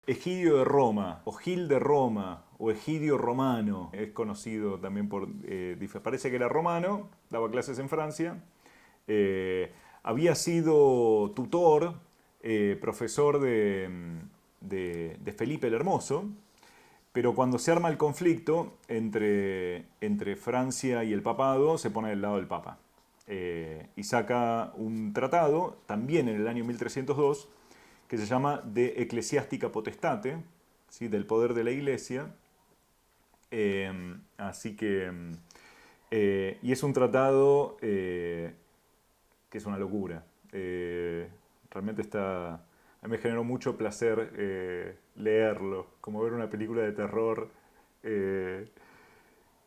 Egidio de Roma, o Gil de Roma, o Egidio Romano, es conocido también por... parece que era romano, daba clases en Francia, había sido tutor, profesor de Felipe el Hermoso, pero cuando se arma el conflicto entre Francia y el papado, se pone del lado del papa. Y saca un tratado, también en el año 1302, que se llama De Ecclesiastica Potestate, ¿sí? Del poder de la iglesia. Así que... y es un tratado que es una locura. Realmente está... A mí me generó mucho placer leerlo, como ver una película de terror. Eh,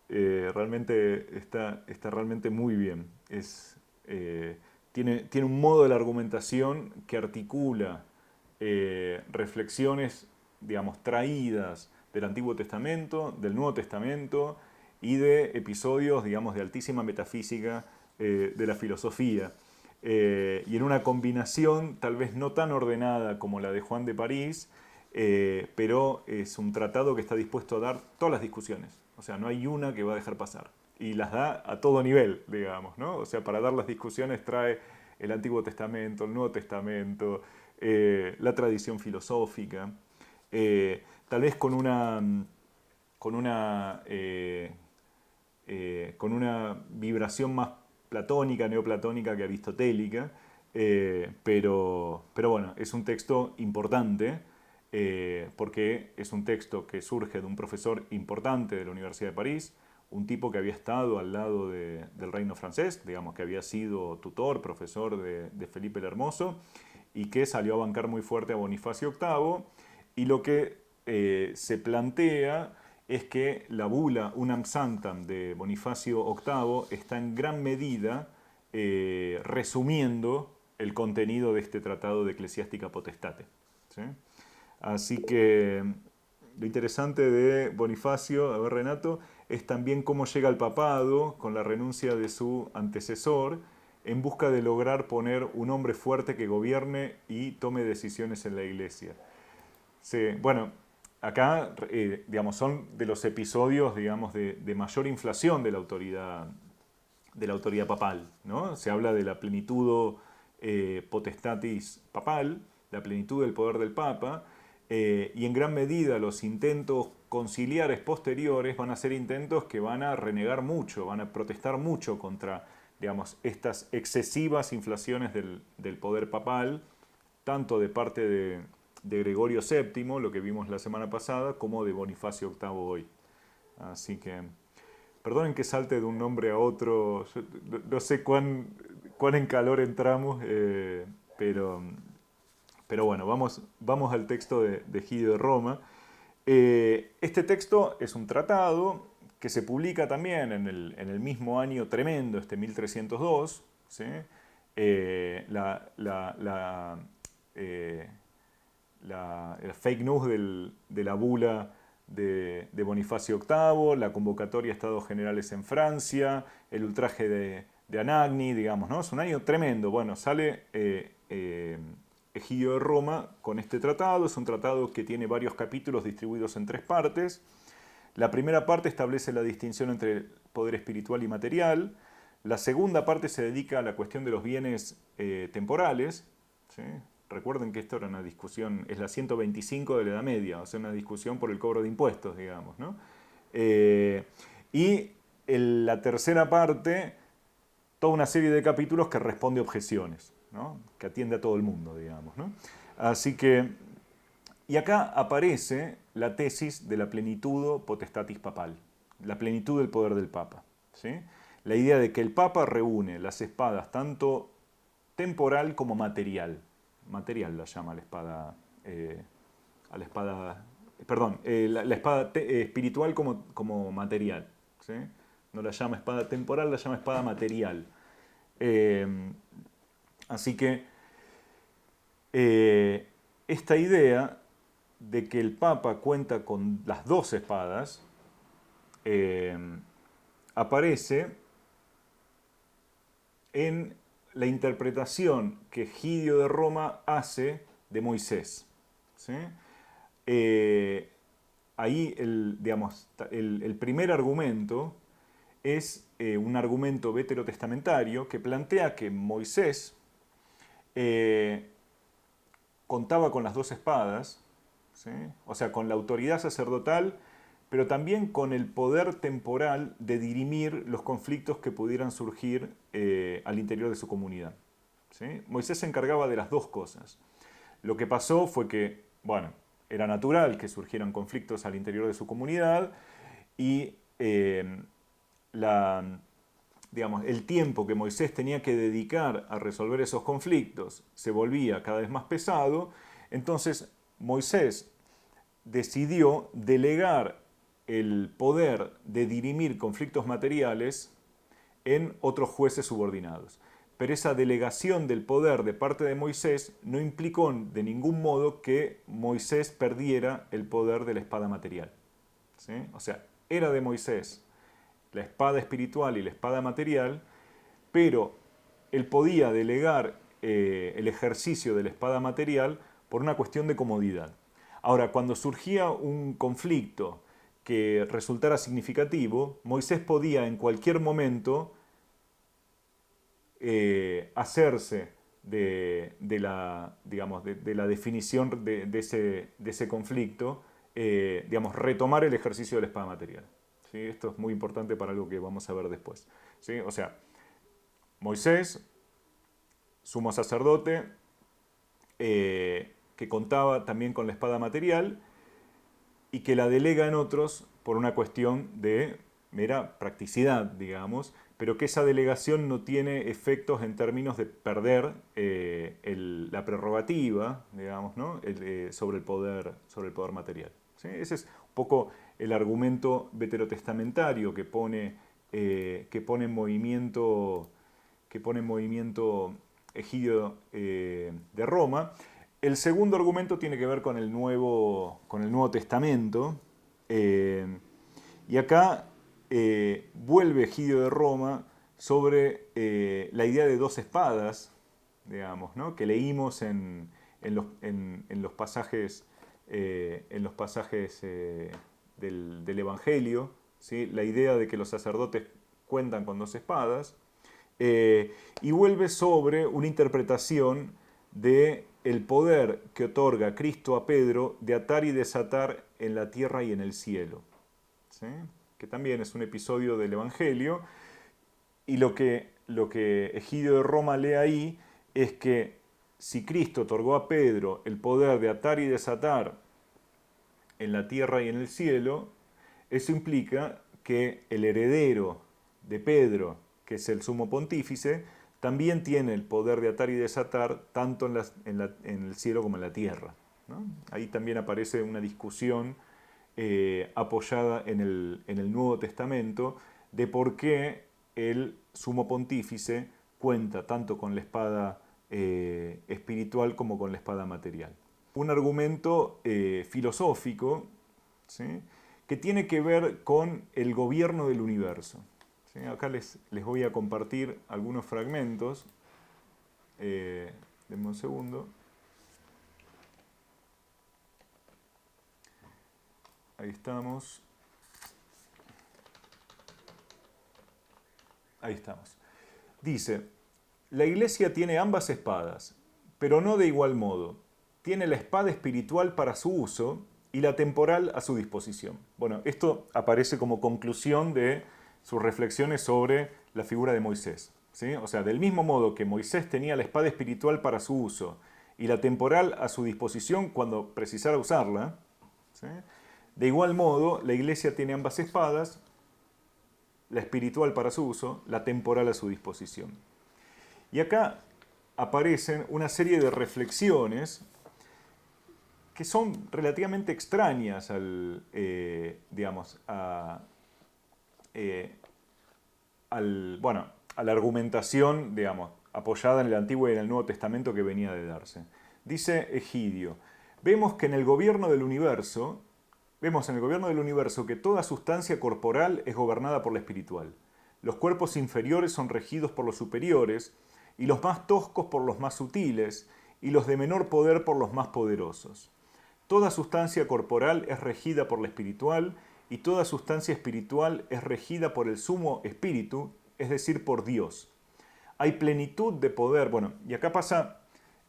realmente está realmente muy bien. Tiene un modo de la argumentación que articula reflexiones, digamos, traídas del Antiguo Testamento, del Nuevo Testamento y de episodios, digamos, de altísima metafísica de la filosofía. Y en una combinación tal vez no tan ordenada como la de Juan de París, pero es un tratado que está dispuesto a dar todas las discusiones. O sea, no hay una que va a dejar pasar. Y las da a todo nivel, digamos, ¿no? O sea, para dar las discusiones trae el Antiguo Testamento, el Nuevo Testamento, la tradición filosófica, tal vez con una vibración más platónica, neoplatónica que aristotélica, pero bueno, es un texto importante porque es un texto que surge de un profesor importante de la Universidad de París, un tipo que había estado al lado del reino francés, digamos que había sido tutor, profesor de Felipe el Hermoso, y que salió a bancar muy fuerte a Bonifacio VIII, y lo que se plantea es que la bula Unam Santam de Bonifacio VIII está en gran medida resumiendo el contenido de este tratado de Ecclesiastica Potestate. ¿Sí? Así que lo interesante de Bonifacio, a ver Renato, es también cómo llega al papado con la renuncia de su antecesor en busca de lograr poner un hombre fuerte que gobierne y tome decisiones en la iglesia. Sí, bueno, acá, digamos, son de los episodios, digamos, de mayor inflación de la autoridad papal, ¿no? Se habla de la plenitud potestatis papal, la plenitud del poder del papa, y en gran medida los intentos conciliares posteriores van a ser intentos que van a renegar mucho, van a protestar mucho contra, digamos, estas excesivas inflaciones del poder papal, tanto de parte de Gregorio VII, lo que vimos la semana pasada, como de Bonifacio VIII hoy. Así que, perdonen que salte de un nombre a otro, yo no sé cuán en calor entramos, pero, pero bueno, vamos al texto de Egidio de Roma. Este texto es un tratado que se publica también en el mismo año tremendo, este 1302, ¿sí? La, la, la, eh, el fake news de la bula de Bonifacio VIII, la convocatoria a Estados Generales en Francia, el ultraje de Anagni, digamos, ¿no? Es un año tremendo. Bueno, sale Egidio de Roma con este tratado. Es un tratado que tiene varios capítulos distribuidos en tres partes. La primera parte establece la distinción entre poder espiritual y material. La segunda parte se dedica a la cuestión de los bienes temporales. ¿Sí? Recuerden que esto era una discusión, es la 125 de la Edad Media, o sea, una discusión por el cobro de impuestos, digamos, ¿no? Y en la tercera parte, toda una serie de capítulos que responde objeciones, ¿no? Que atiende a todo el mundo, digamos, ¿no? Así que, y acá aparece la tesis de la plenitud potestatis papal, la plenitud del poder del Papa, ¿sí? La idea de que el Papa reúne las espadas tanto temporal como material. Material la llama a la espada, perdón, la espada espiritual como material. ¿Sí? No la llama espada temporal, la llama espada material. Eh, así que esta idea de que el Papa cuenta con las dos espadas eh, aparece en la interpretación que Egidio de Roma hace de Moisés. ¿Sí? ahí digamos, el primer argumento es un argumento veterotestamentario que plantea que Moisés contaba con las dos espadas, ¿sí? O sea, con la autoridad sacerdotal, pero también con el poder temporal de dirimir los conflictos que pudieran surgir al interior de su comunidad, ¿sí? Moisés se encargaba de las dos cosas. Lo que pasó fue que, bueno, era natural que surgieran conflictos al interior de su comunidad y digamos, el tiempo que Moisés tenía que dedicar a resolver esos conflictos se volvía cada vez más pesado. Entonces Moisés decidió delegar el poder de dirimir conflictos materiales en otros jueces subordinados. Pero esa delegación del poder de parte de Moisés no implicó de ningún modo que Moisés perdiera el poder de la espada material, ¿sí? O sea, era de Moisés la espada espiritual y la espada material, pero él podía delegar el ejercicio de la espada material por una cuestión de comodidad. Ahora, cuando surgía un conflicto que resultara significativo, Moisés podía en cualquier momento hacerse digamos, de la definición de ese conflicto, digamos, retomar el ejercicio de la espada material. ¿Sí? Esto es muy importante para algo que vamos a ver después, ¿sí? O sea, Moisés, sumo sacerdote, que contaba también con la espada material y que la delega en otros por una cuestión de mera practicidad, digamos, pero que esa delegación no tiene efectos en términos de perder la prerrogativa, digamos, ¿no? Sobre el poder material, ¿sí? Ese es un poco el argumento veterotestamentario que pone en movimiento Egidio de Roma. El segundo argumento tiene que ver con el Nuevo Testamento. Y acá vuelve Egidio de Roma sobre la idea de dos espadas, digamos, ¿no? Que leímos en los pasajes, del Evangelio, ¿sí? La idea de que los sacerdotes cuentan con dos espadas. Y vuelve sobre una interpretación de el poder que otorga Cristo a Pedro de atar y desatar en la tierra y en el cielo, ¿sí? Que también es un episodio del Evangelio, y lo que Egidio de Roma lee ahí es que si Cristo otorgó a Pedro el poder de atar y desatar en la tierra y en el cielo, eso implica que el heredero de Pedro, que es el sumo pontífice, también tiene el poder de atar y desatar tanto en el cielo como en la tierra, ¿no? Ahí también aparece una discusión apoyada en el Nuevo Testamento de por qué el sumo pontífice cuenta tanto con la espada espiritual como con la espada material. Un argumento filosófico, ¿sí? Que tiene que ver con el gobierno del universo. ¿Sí? Acá les voy a compartir algunos fragmentos. Denme un segundo. Ahí estamos. Ahí estamos. Dice, la iglesia tiene ambas espadas, pero no de igual modo. Tiene la espada espiritual para su uso y la temporal a su disposición. Bueno, esto aparece como conclusión de sus reflexiones sobre la figura de Moisés, ¿sí? O sea, del mismo modo que Moisés tenía la espada espiritual para su uso y la temporal a su disposición cuando precisara usarla, ¿sí? De igual modo, la iglesia tiene ambas espadas, la espiritual para su uso, la temporal a su disposición. Y acá aparecen una serie de reflexiones que son relativamente extrañas digamos, a la argumentación, digamos, apoyada en el Antiguo y en el Nuevo Testamento que venía de darse. Dice Egidio, vemos en el gobierno del universo que toda sustancia corporal es gobernada por la espiritual. Los cuerpos inferiores son regidos por los superiores, y los más toscos por los más sutiles, y los de menor poder por los más poderosos. Toda sustancia corporal es regida por la espiritual y toda sustancia espiritual es regida por el sumo espíritu, es decir, por Dios. Hay plenitud de poder, bueno, y acá pasa,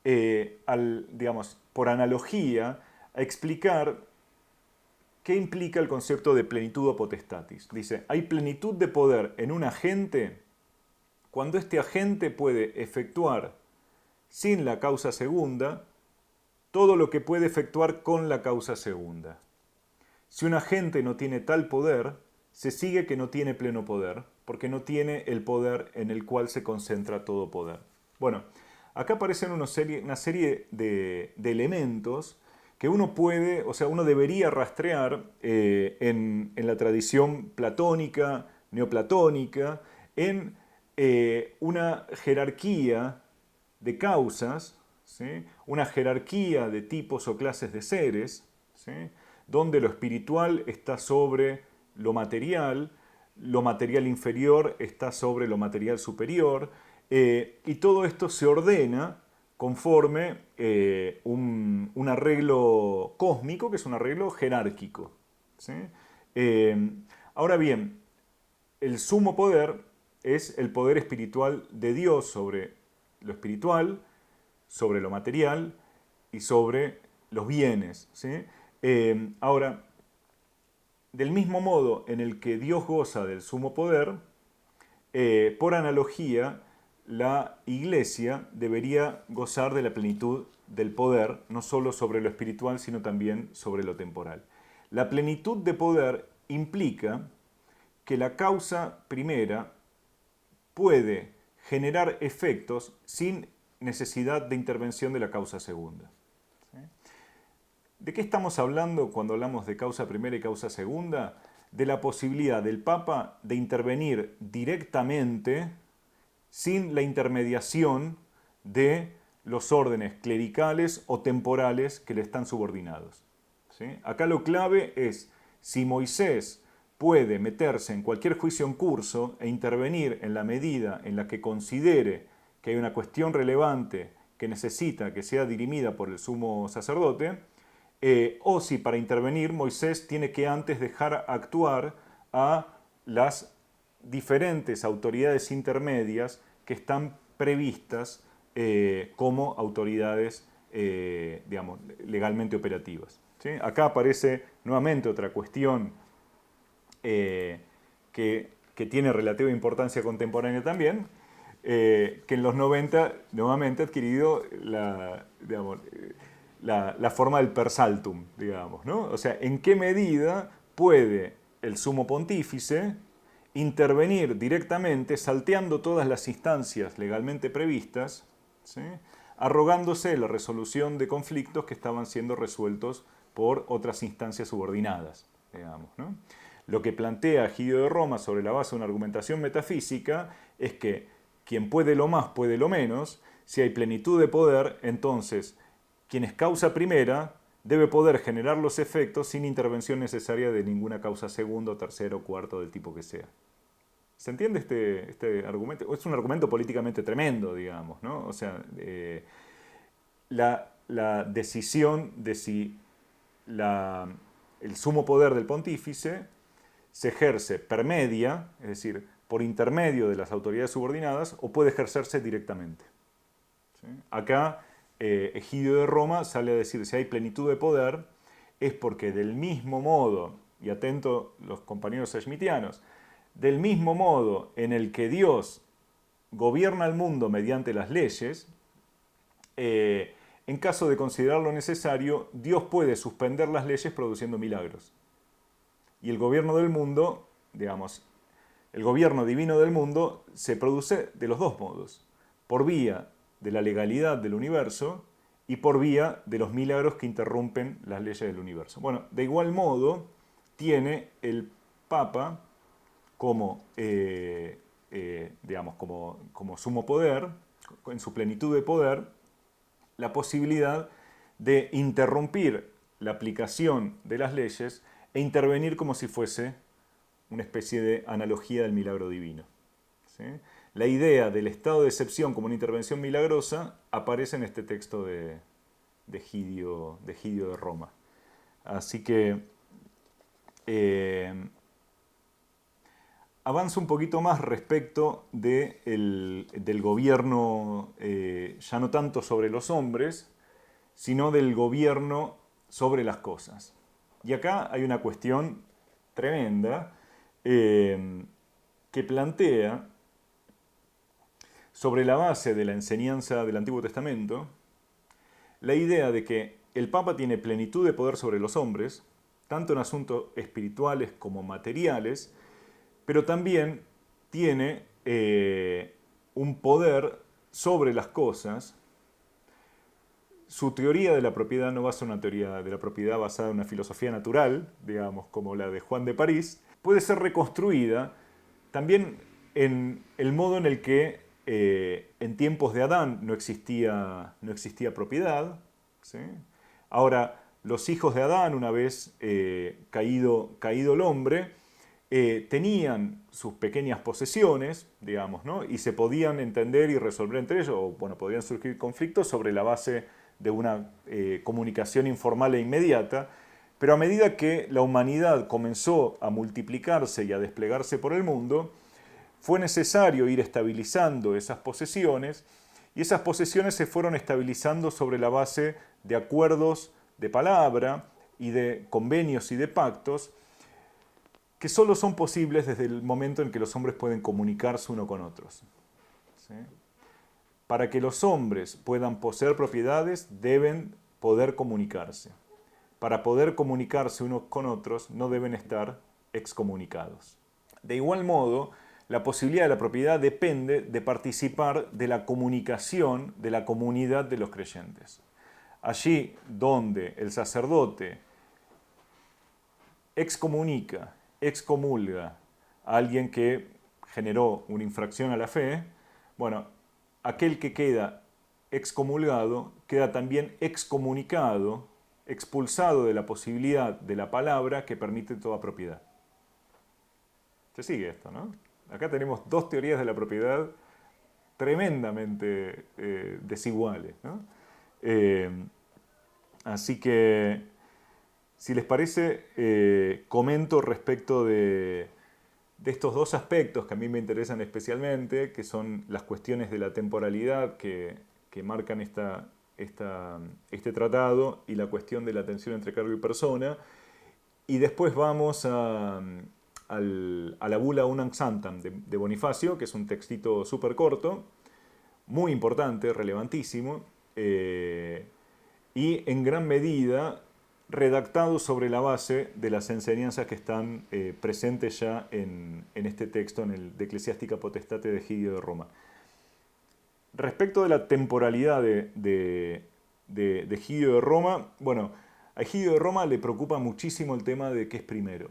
digamos, por analogía, a explicar qué implica el concepto de plenitud o potestatis. Dice, hay plenitud de poder en un agente cuando este agente puede efectuar sin la causa segunda todo lo que puede efectuar con la causa segunda. Si un agente no tiene tal poder, se sigue que no tiene pleno poder, porque no tiene el poder en el cual se concentra todo poder. Bueno, acá aparecen una serie de elementos que uno puede, o sea, uno debería rastrear en la tradición platónica, neoplatónica, en una jerarquía de causas, ¿sí? Una jerarquía de tipos o clases de seres, ¿sí? Donde lo espiritual está sobre lo material inferior está sobre lo material superior, y todo esto se ordena conforme un arreglo cósmico, que es un arreglo jerárquico. ¿Sí? Ahora bien, el sumo poder es el poder espiritual de Dios sobre lo espiritual, sobre lo material y sobre los bienes. ¿Sí? Ahora, del mismo modo en el que Dios goza del sumo poder, por analogía, la Iglesia debería gozar de la plenitud del poder, no solo sobre lo espiritual, sino también sobre lo temporal. La plenitud de poder implica que la causa primera puede generar efectos sin necesidad de intervención de la causa segunda. ¿Sí? ¿De qué estamos hablando cuando hablamos de causa primera y causa segunda? De la posibilidad del Papa de intervenir directamente sin la intermediación de los órdenes clericales o temporales que le están subordinados. ¿Sí? Acá lo clave es si Moisés puede meterse en cualquier juicio en curso e intervenir en la medida en la que considere que hay una cuestión relevante que necesita que sea dirimida por el sumo sacerdote, o si para intervenir Moisés tiene que antes dejar actuar a las diferentes autoridades intermedias que están previstas como autoridades digamos, legalmente operativas. ¿Sí? Acá aparece nuevamente otra cuestión que tiene relativa importancia contemporánea también, que en los 90 nuevamente ha adquirido digamos, la forma del per saltum, digamos, ¿no? O sea, ¿en qué medida puede el sumo pontífice intervenir directamente, salteando todas las instancias legalmente previstas, ¿sí? Arrogándose la resolución de conflictos que estaban siendo resueltos por otras instancias subordinadas, digamos, ¿no? Lo que plantea Egidio de Roma sobre la base de una argumentación metafísica es que quien puede lo más puede lo menos. Si hay plenitud de poder, entonces quien es causa primera debe poder generar los efectos sin intervención necesaria de ninguna causa segunda, tercera o cuarta del tipo que sea. ¿Se entiende este argumento? Es un argumento políticamente tremendo, digamos, ¿no? O sea, la decisión de si el sumo poder del pontífice se ejerce per media, es decir, por intermedio de las autoridades subordinadas, o puede ejercerse directamente. ¿Sí? Acá Egidio de Roma sale a decir, si hay plenitud de poder, es porque del mismo modo, y atento los compañeros schmittianos, del mismo modo en el que Dios gobierna el mundo mediante las leyes, en caso de considerarlo necesario, Dios puede suspender las leyes produciendo milagros. Y el gobierno del mundo, digamos, el gobierno divino del mundo se produce de los dos modos, por vía de la legalidad del universo y por vía de los milagros que interrumpen las leyes del universo. Bueno, de igual modo tiene el Papa como, digamos, como sumo poder, en su plenitud de poder, la posibilidad de interrumpir la aplicación de las leyes e intervenir como si fuese una especie de analogía del milagro divino. ¿Sí? La idea del estado de excepción como una intervención milagrosa aparece en este texto de Egidio de Roma. Así que avanza un poquito más respecto del gobierno, ya no tanto sobre los hombres, sino del gobierno sobre las cosas. Y acá hay una cuestión tremenda que plantea, sobre la base de la enseñanza del Antiguo Testamento, la idea de que el Papa tiene plenitud de poder sobre los hombres, tanto en asuntos espirituales como materiales, pero también tiene un poder sobre las cosas. Su teoría de la propiedad no va a ser una teoría de la propiedad basada en una filosofía natural, digamos, como la de Juan de París, puede ser reconstruida también en el modo en el que en tiempos de Adán no existía propiedad, ¿sí? Ahora, los hijos de Adán, una vez caído el hombre, tenían sus pequeñas posesiones, digamos, ¿no? Y se podían entender y resolver entre ellos, o bueno, podían surgir conflictos sobre la base de una comunicación informal e inmediata, pero a medida que la humanidad comenzó a multiplicarse y a desplegarse por el mundo, fue necesario ir estabilizando esas posesiones, y esas posesiones se fueron estabilizando sobre la base de acuerdos de palabra y de convenios y de pactos que solo son posibles desde el momento en que los hombres pueden comunicarse uno con otros. ¿Sí? Para que los hombres puedan poseer propiedades, deben poder comunicarse. Para poder comunicarse unos con otros, no deben estar excomunicados. De igual modo, la posibilidad de la propiedad depende de participar de la comunicación de la comunidad de los creyentes. Allí donde el sacerdote excomunica, excomulga a alguien que generó una infracción a la fe, bueno, aquel que queda excomulgado queda también excomunicado, expulsado de la posibilidad de la palabra que permite toda propiedad. Se sigue esto, ¿no? Acá tenemos dos teorías de la propiedad tremendamente desiguales, ¿no? Así que, si les parece, comento respecto de estos dos aspectos que a mí me interesan especialmente, que son las cuestiones de la temporalidad que marcan este tratado y la cuestión de la tensión entre cargo y persona. Y después vamos a la bula Unam Sanctam de Bonifacio, que es un textito súper corto, muy importante, relevantísimo, y en gran medida redactado sobre la base de las enseñanzas que están presentes ya en este texto, en el de Ecclesiastica Potestate de Egidio de Roma. Respecto de la temporalidad de Egidio de Roma, bueno, a Egidio de Roma le preocupa muchísimo el tema de qué es primero.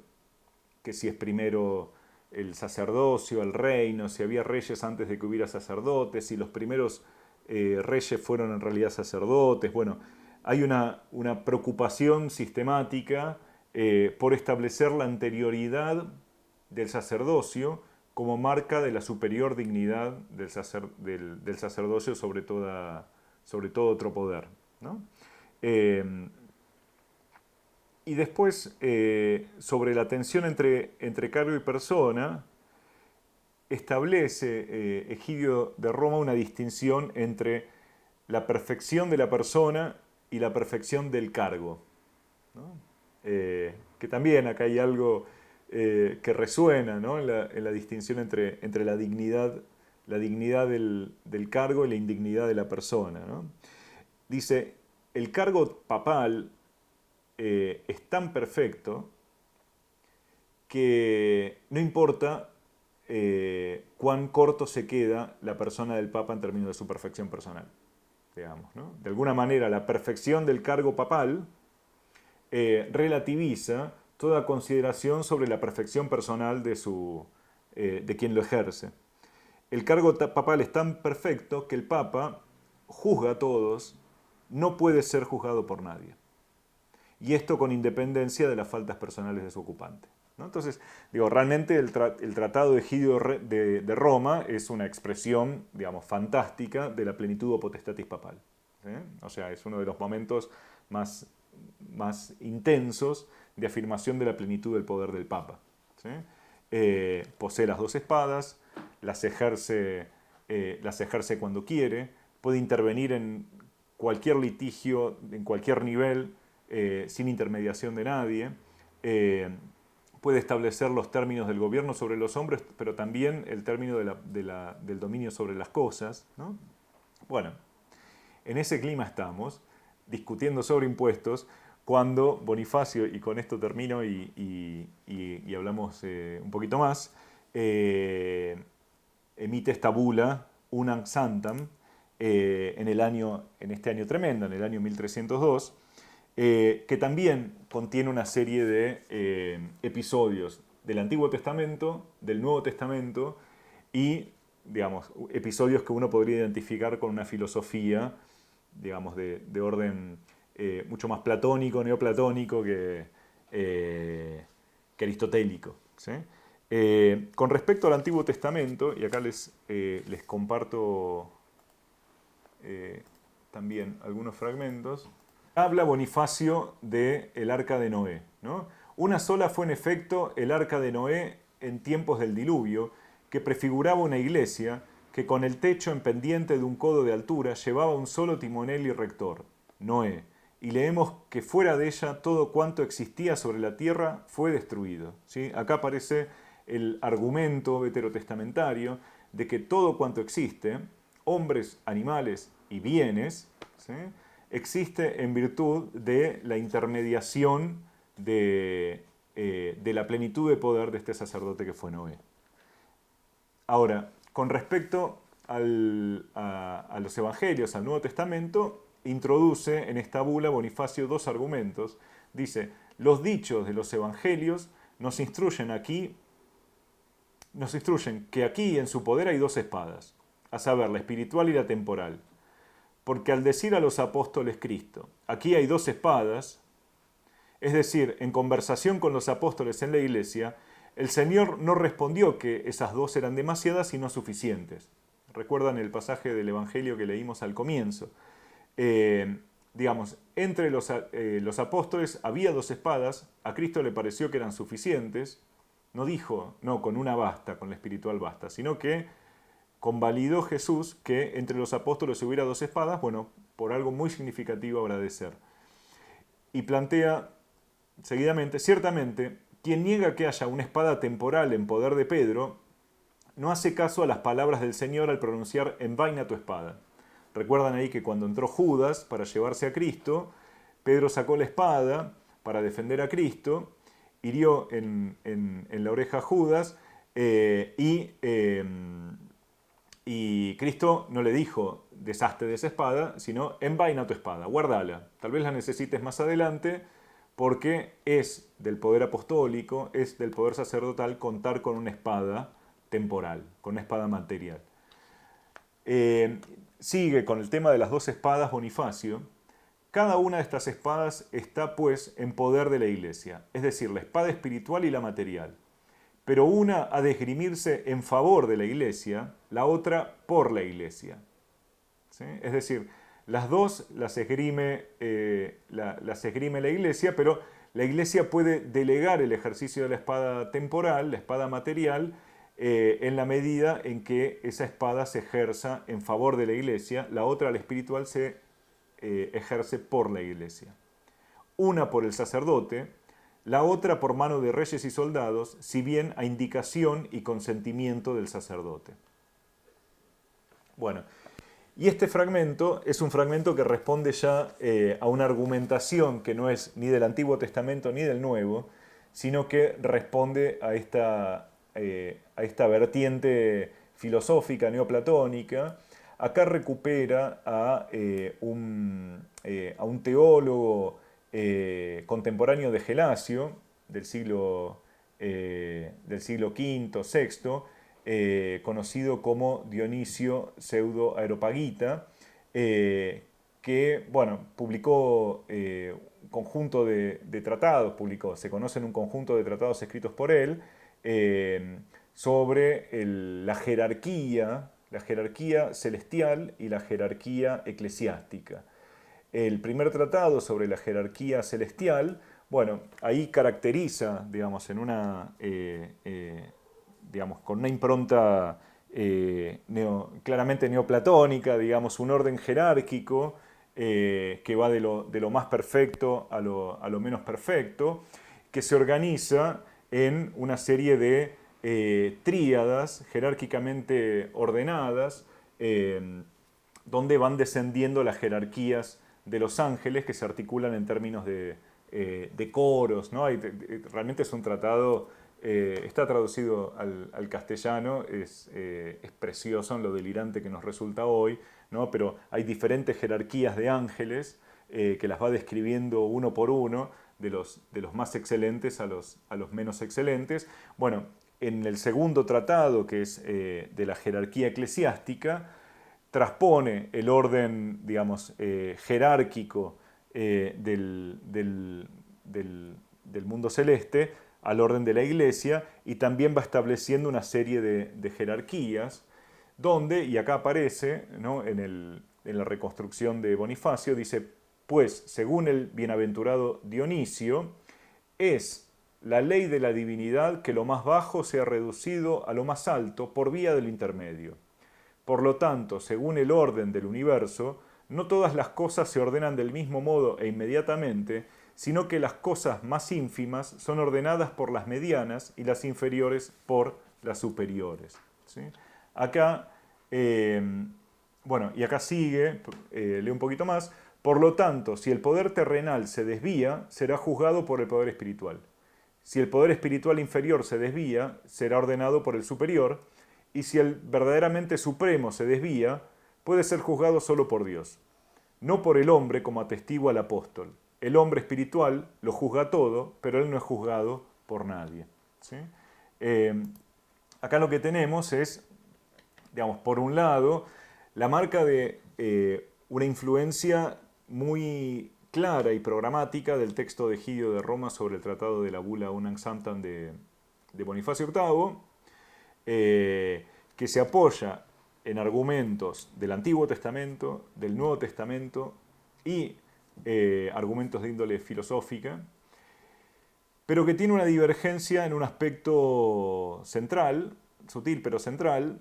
Que si es primero el sacerdocio, el reino, si había reyes antes de que hubiera sacerdotes, si los primeros reyes fueron en realidad sacerdotes. Bueno, hay una preocupación sistemática por establecer la anterioridad del sacerdocio como marca de la superior dignidad del sacerdocio sobre todo otro poder, ¿no? Y después, sobre la tensión entre cargo y persona, establece Egidio de Roma una distinción entre la perfección de la persona y la perfección del cargo, ¿no? Que también acá hay algo que resuena, ¿no? en la distinción entre la dignidad del cargo y la indignidad de la persona, ¿no? Dice, el cargo papal es tan perfecto que no importa cuán corto se queda la persona del Papa en términos de su perfección personal, digamos, ¿no? De alguna manera, la perfección del cargo papal relativiza toda consideración sobre la perfección personal de quien lo ejerce. El cargo papal es tan perfecto que el Papa juzga a todos, no puede ser juzgado por nadie. Y esto con independencia de las faltas personales de su ocupante, ¿no? Entonces, digo, realmente el Tratado de Egidio de Roma es una expresión, digamos, fantástica de la plenitud o potestatis papal, ¿sí? O sea, es uno de los momentos más más intensos de afirmación de la plenitud del poder del Papa. ¿Sí? Posee las dos espadas, las ejerce cuando quiere, puede intervenir en cualquier litigio, en cualquier nivel, sin intermediación de nadie, puede establecer los términos del gobierno sobre los hombres, pero también el término del dominio sobre las cosas, ¿no? Bueno, en ese clima estamos, discutiendo sobre impuestos, cuando Bonifacio, y con esto termino y hablamos un poquito más, emite esta bula, Unam Santam, en este año tremendo, en el año 1302, que también contiene una serie de episodios del Antiguo Testamento, del Nuevo Testamento y, digamos, episodios que uno podría identificar con una filosofía, digamos, de orden mucho más platónico, neoplatónico que aristotélico. ¿Sí? Con respecto al Antiguo Testamento, y acá les comparto también algunos fragmentos, habla Bonifacio del arca de Noé, ¿no? Una sola fue en efecto el arca de Noé en tiempos del diluvio, que prefiguraba una iglesia que con el techo en pendiente de un codo de altura llevaba un solo timonel y rector, Noé, y leemos que fuera de ella todo cuanto existía sobre la tierra fue destruido. ¿Sí? Acá aparece el argumento veterotestamentario de que todo cuanto existe, hombres, animales y bienes, ¿sí? existe en virtud de la intermediación de la plenitud de poder de este sacerdote que fue Noé. Ahora, con respecto a los evangelios, al Nuevo Testamento, introduce en esta bula Bonifacio dos argumentos. Dice, los dichos de los evangelios nos instruyen que aquí en su poder hay dos espadas, a saber, la espiritual y la temporal. Porque al decir a los apóstoles Cristo, aquí hay dos espadas, es decir, en conversación con los apóstoles en la iglesia, el Señor no respondió que esas dos eran demasiadas y no suficientes. ¿Recuerdan el pasaje del Evangelio que leímos al comienzo? Digamos, entre los apóstoles había dos espadas, a Cristo le pareció que eran suficientes, no dijo, no, con una basta, con la espiritual basta, sino que convalidó Jesús que entre los apóstoles hubiera dos espadas, bueno, por algo muy significativo habrá de ser. Y plantea seguidamente, ciertamente, quien niega que haya una espada temporal en poder de Pedro, no hace caso a las palabras del Señor al pronunciar envaina tu espada. Recuerdan ahí que cuando entró Judas para llevarse a Cristo, Pedro sacó la espada para defender a Cristo, hirió en la oreja a Judas y Cristo no le dijo deshazte de esa espada, sino envaina tu espada, guardala. Tal vez la necesites más adelante porque es del poder apostólico, es del poder sacerdotal contar con una espada temporal, con una espada material. Sigue con el tema de las dos espadas Bonifacio. Cada una de estas espadas está pues en poder de la iglesia, es decir, la espada espiritual y la material. Pero una ha de esgrimirse en favor de la iglesia, la otra por la iglesia. ¿Sí? Es decir, las dos las esgrime la iglesia, pero la iglesia puede delegar el ejercicio de la espada temporal, la espada material, en la medida en que esa espada se ejerza en favor de la iglesia, la otra, la espiritual, se ejerce por la iglesia. Una por el sacerdote, la otra por mano de reyes y soldados, si bien a indicación y consentimiento del sacerdote. Bueno, y este fragmento es un fragmento que responde ya a una argumentación que no es ni del Antiguo Testamento ni del Nuevo, sino que responde a esta vertiente filosófica neoplatónica. Acá recupera a un teólogo contemporáneo de Gelasio, del siglo V, VI, conocido como Dionisio Pseudo Areopagita, que bueno, publicó un conjunto de tratados, se conocen un conjunto de tratados escritos por él sobre la jerarquía celestial y la jerarquía eclesiástica. el primer tratado sobre la jerarquía celestial, bueno, ahí caracteriza, digamos, digamos, con una impronta claramente neoplatónica, digamos, un orden jerárquico que va de lo más perfecto a lo menos perfecto, que se organiza en una serie de tríadas jerárquicamente ordenadas, donde van descendiendo las jerarquías de los ángeles que se articulan en términos de coros, ¿no? Realmente es un tratado, está traducido al castellano, es precioso en lo delirante que nos resulta hoy, ¿no? Pero hay diferentes jerarquías de ángeles que las va describiendo uno por uno, de los más excelentes a los menos excelentes. Bueno, en el segundo tratado, que es de la jerarquía eclesiástica, transpone el orden, digamos, jerárquico del mundo celeste al orden de la iglesia y también va estableciendo una serie de jerarquías donde, y acá aparece, ¿no? en la reconstrucción de Bonifacio, dice, pues según el bienaventurado Dionisio, es la ley de la divinidad que lo más bajo sea reducido a lo más alto por vía del intermedio. Por lo tanto, según el orden del universo, no todas las cosas se ordenan del mismo modo e inmediatamente, sino que las cosas más ínfimas son ordenadas por las medianas y las inferiores por las superiores. ¿Sí? Acá, bueno, y acá sigue, leo un poquito más, por lo tanto, si el poder terrenal se desvía, será juzgado por el poder espiritual. Si el poder espiritual inferior se desvía, será ordenado por el superior, y si el verdaderamente supremo se desvía, puede ser juzgado solo por Dios, no por el hombre como atestigua el apóstol. El hombre espiritual lo juzga todo, pero él no es juzgado por nadie. ¿Sí? Acá lo que tenemos es, digamos, por un lado, la marca de una influencia muy clara y programática del texto de Egidio de Roma sobre el tratado de la bula Unam Sanctam de Bonifacio VIII, que se apoya en argumentos del Antiguo Testamento, del Nuevo Testamento y argumentos de índole filosófica, pero que tiene una divergencia en un aspecto central, sutil pero central,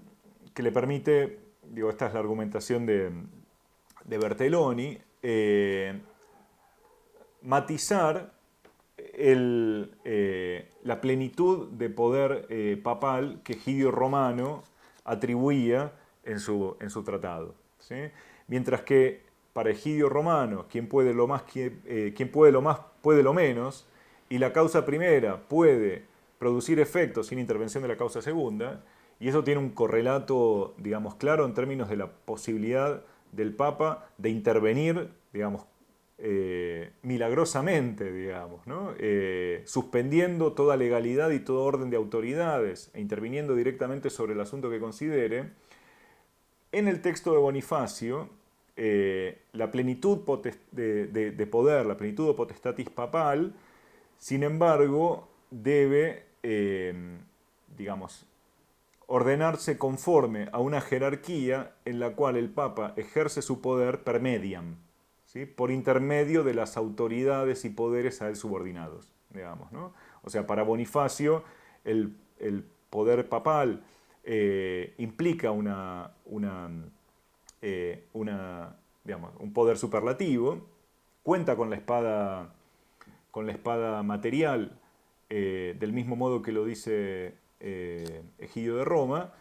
que le permite, digo, esta es la argumentación de Bertelloni, matizar la plenitud de poder papal que Egidio Romano atribuía en su tratado. ¿Sí? Mientras que para Egidio Romano, quien puede lo más, puede lo menos, y la causa primera puede producir efectos sin intervención de la causa segunda, y eso tiene un correlato, digamos, claro en términos de la posibilidad del Papa de intervenir, digamos, milagrosamente, digamos, ¿no? Suspendiendo toda legalidad y todo orden de autoridades e interviniendo directamente sobre el asunto que considere. En el texto de Bonifacio, la plenitud de poder, la plenitud de potestatis papal, sin embargo, debe, digamos, ordenarse conforme a una jerarquía en la cual el Papa ejerce su poder per mediam, ¿sí? Por intermedio de las autoridades y poderes a él subordinados, digamos, ¿no? O sea, para Bonifacio el poder papal implica digamos, un poder superlativo, cuenta con la espada material, del mismo modo que lo dice Egidio de Roma,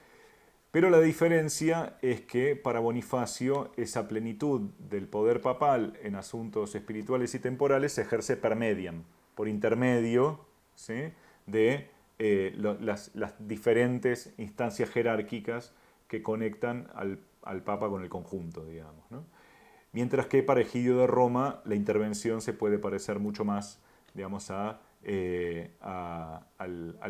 pero la diferencia es que para Bonifacio esa plenitud del poder papal en asuntos espirituales y temporales se ejerce per mediam, por intermedio, ¿sí? de las diferentes instancias jerárquicas que conectan al Papa con el conjunto, digamos, ¿no? Mientras que para Egidio de Roma la intervención se puede parecer mucho más, digamos, al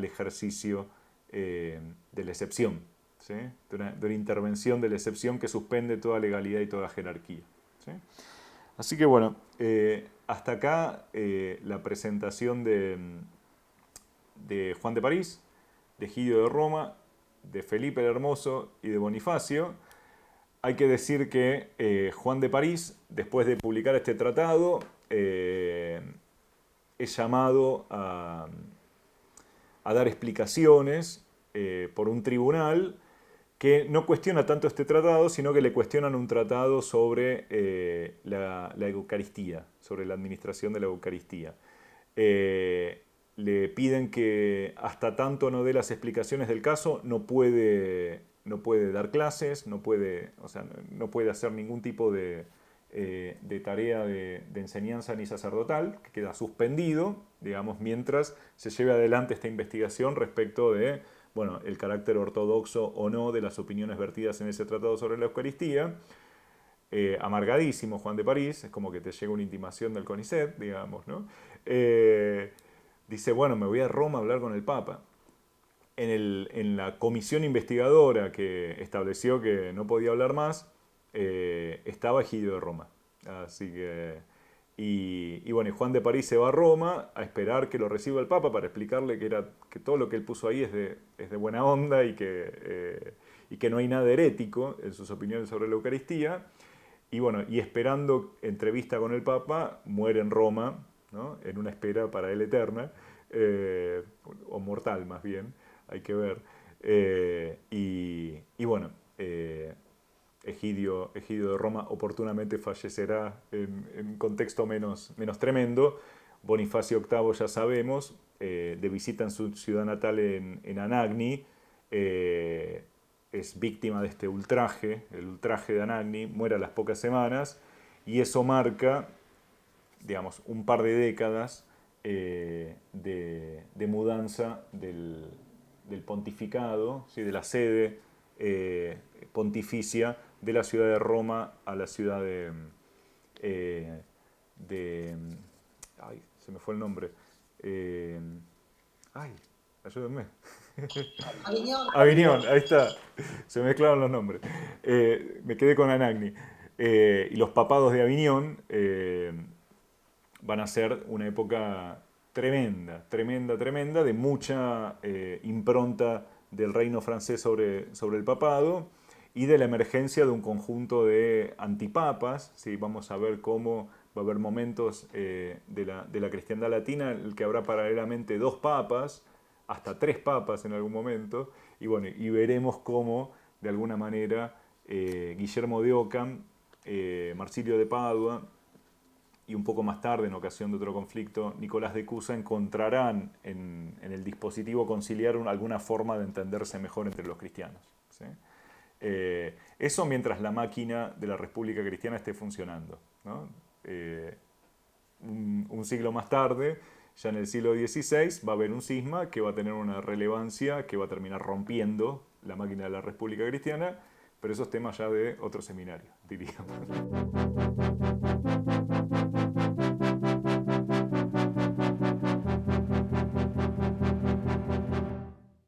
ejercicio de la excepción, ¿sí? de una intervención de la excepción que suspende toda legalidad y toda jerarquía. ¿Sí? Así que bueno, hasta acá la presentación de Juan de París, de Egidio de Roma, de Felipe el Hermoso y de Bonifacio. hay que decir que Juan de París, después de publicar este tratado, es llamado a dar explicaciones por un tribunal que no cuestiona tanto este tratado, sino que le cuestionan un tratado sobre la Eucaristía, sobre la administración de la Eucaristía. Le piden que hasta tanto no dé las explicaciones del caso, no puede dar clases, no puede, o sea, no puede hacer ningún tipo de tarea de enseñanza ni sacerdotal, que queda suspendido, digamos, mientras se lleve adelante esta investigación respecto de, bueno, el carácter ortodoxo o no de las opiniones vertidas en ese tratado sobre la Eucaristía. Amargadísimo Juan de París, es como que te llega una intimación del CONICET, digamos, ¿no? Dice, bueno, me voy a Roma a hablar con el Papa. En la comisión investigadora que estableció que no podía hablar más, estaba Egidio de Roma. Así que, bueno, y Juan de París se va a Roma a esperar que lo reciba el Papa para explicarle que todo lo que él puso ahí es de buena onda y que no hay nada herético en sus opiniones sobre la Eucaristía. Y bueno, y esperando entrevista con el Papa, muere en Roma, ¿no? En una espera para él eterna, o mortal más bien, hay que ver. Y bueno, Egidio de Roma oportunamente fallecerá en un contexto menos tremendo. Bonifacio VIII, ya sabemos, de visita en su ciudad natal en Anagni, es víctima de este ultraje, el ultraje de Anagni, muere a las pocas semanas, y eso marca, digamos, un par de décadas de mudanza del pontificado, ¿sí? De la sede pontificia de la ciudad de Roma a la ciudad ay, se me fue el nombre. Ay, ayúdenme. Avignon, ahí está. Se me mezclaron los nombres. Me quedé con Anagni. Y los papados de Avignon van a ser una época tremenda, de mucha impronta del reino francés sobre el papado y de la emergencia de un conjunto de antipapas. ¿Sí? Vamos a ver cómo va a haber momentos de la cristiandad latina en el que habrá paralelamente 2 papas, hasta 3 papas en algún momento, y bueno, y veremos cómo, de alguna manera, Guillermo de Ockham, Marsilio de Padua, y un poco más tarde, en ocasión de otro conflicto, Nicolás de Cusa, encontrarán en el dispositivo conciliar alguna forma de entenderse mejor entre los cristianos. ¿Sí? Eso mientras la máquina de la República Cristiana esté funcionando, ¿no? Un siglo más tarde, ya en el siglo XVI, va a haber un cisma que va a tener una relevancia que va a terminar rompiendo la máquina de la República Cristiana, pero esos temas ya de otro seminario, diríamos.